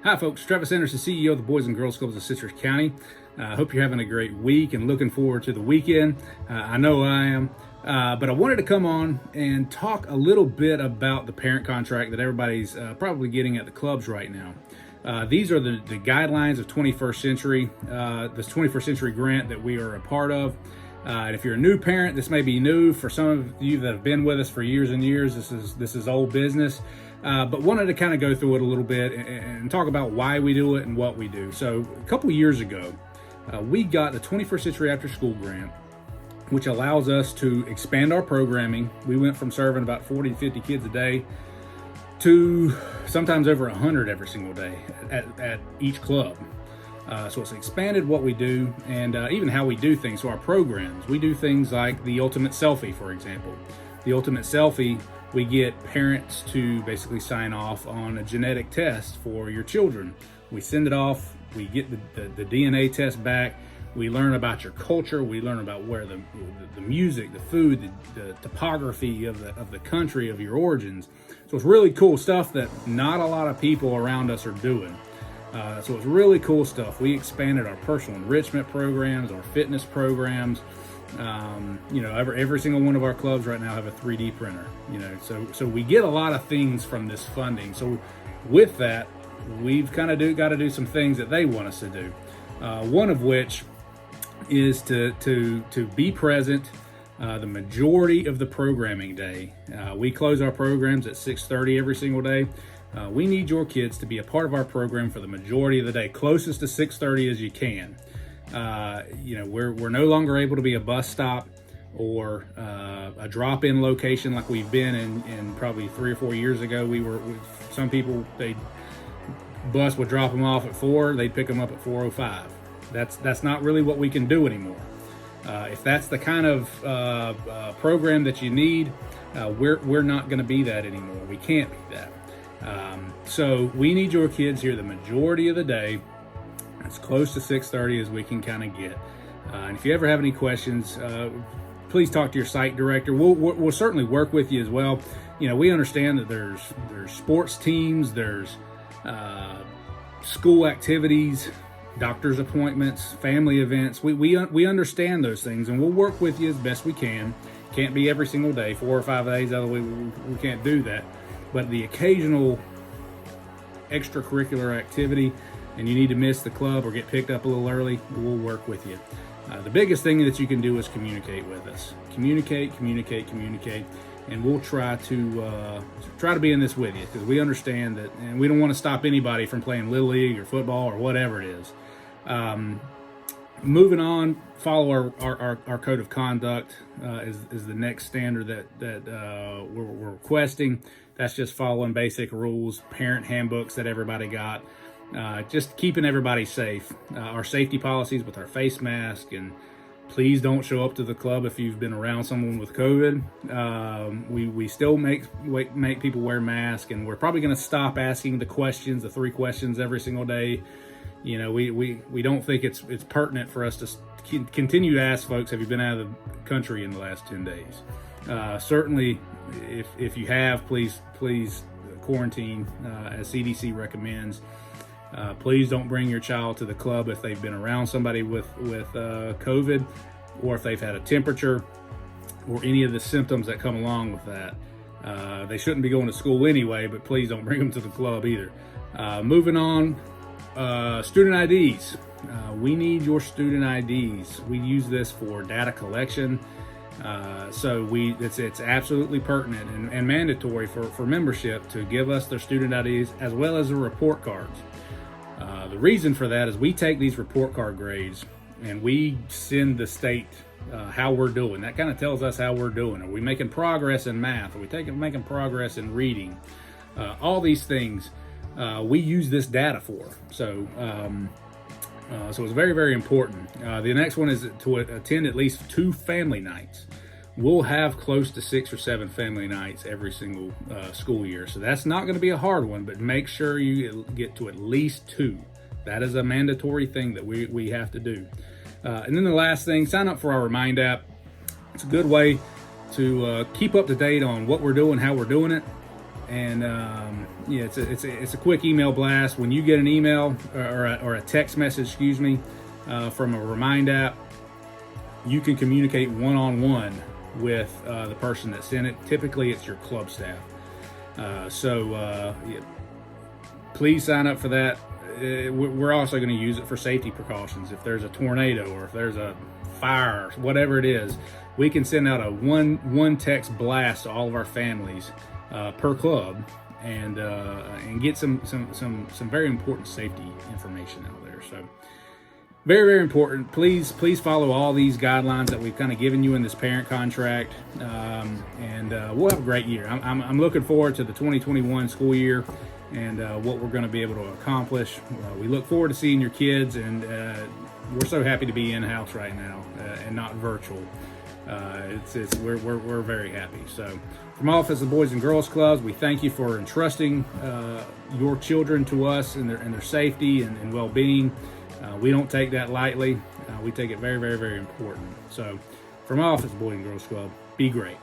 Hi folks, Travis Anderson, CEO of the Boys and Girls Clubs of Citrus County. I hope you're having a great week and looking forward to the weekend. I know I am. But I wanted to come on and talk a little bit about the parent contract that everybody's probably getting at the clubs right now. These are the guidelines of 21st Century, this 21st Century grant that we are a part of. And if you're a new parent, this may be new. For some of you that have been with us for years and years, this is old business. But wanted to kind of go through it a little bit and talk about why we do it and what we do. So a couple years ago, we got the 21st Century After School Grant, which allows us to expand our programming. We went from serving about 40 to 50 kids a day to sometimes over 100 every single day at each club. So it's expanded what we do and even how we do things. So our programs, we do things like the Ultimate Selfie, for example. The Ultimate Selfie, we get parents to basically sign off on a genetic test for your children. We send it off, we get the DNA test back, we learn about your culture, we learn about where the music, the food, the topography of the country, of your origins. So it's really cool stuff that not a lot of people around us are doing. So it's really cool stuff. We expanded our personal enrichment programs, our fitness programs. Every single one of our clubs right now have a 3D printer, so we get a lot of things from this funding. So with that, we've kind of got to do some things that they want us to do. One of which is to be present the majority of the programming day. We close our programs at 6:30 every single day. We need your kids to be a part of our program for the majority of the day, closest to 6:30 as you can. We're no longer able to be a bus stop or a drop-in location like we've been in probably 3 or 4 years ago. Some people, bus would drop them off at 4, they'd pick them up at 4:05. That's not really what we can do anymore. If that's the kind of program that you need, we're not going to be that anymore. We can't be that. So we need your kids here the majority of the day, as close to 6:30 as we can kind of get. And if you ever have any questions, please talk to your site director. We'll certainly work with you as well. We understand that there's sports teams, there's school activities, doctor's appointments, family events. We understand those things, and we'll work with you as best we can. Can't be every single day, 4 or 5 days out of the week. We can't do that. But the occasional extracurricular activity, and you need to miss the club or get picked up a little early, we'll work with you. The biggest thing that you can do is communicate with us. Communicate, and we'll try to be in this with you, because we understand that, and we don't want to stop anybody from playing Little League or football or whatever it is. Moving on, follow our code of conduct is the next standard that we're requesting. That's just following basic rules, parent handbooks that everybody got. Just keeping everybody safe. Our safety policies with our face mask, and please don't show up to the club if you've been around someone with COVID. We still make people wear masks, and we're probably going to stop asking the 3 questions every single day. We don't think it's pertinent for us to continue to ask folks, have you been out of the country in the last 10 days? Certainly, if you have, please quarantine as CDC recommends. Please don't bring your child to the club if they've been around somebody with COVID, or if they've had a temperature, or any of the symptoms that come along with that. They shouldn't be going to school anyway, but please don't bring them to the club either. Moving on, student IDs. We need your student IDs. We use this for data collection. So it's absolutely pertinent and mandatory for membership to give us their student IDs as well as the report cards. The reason for that is we take these report card grades and we send the state how we're doing. That kind of tells us how we're doing. Are we making progress in math? Are we making progress in reading? All these things we use this data for. So it's very, very important. The next one is to attend at least 2 family nights. We'll have close to 6 or 7 family nights every single school year. So that's not going to be a hard one, but make sure you get to at least 2. That is a mandatory thing that we have to do. And then the last thing, sign up for our Remind app. It's a good way to keep up to date on what we're doing, how we're doing it, And yeah, it's a quick email blast. When you get an email or a text message, excuse me, from a Remind app, you can communicate one-on-one with the person that sent it. Typically, it's your club staff. Yeah, please sign up for that. We're also going to use it for safety precautions. If there's a tornado or if there's a fire, whatever it is, we can send out a one text blast to all of our families per club, and get some very important safety information out there. So very, very important. Please follow all these guidelines that we've kind of given you in this parent contract, and we'll have a great year. I'm looking forward to the 2021 school year and what we're going to be able to accomplish. We look forward to seeing your kids, and we're so happy to be in-house right now and not virtual. We're very happy. So from Office of Boys and Girls Clubs, we thank you for entrusting your children to us and their safety and well-being. We don't take that lightly. We take it very, very, very important. So from Office of Boys and Girls Club, be great.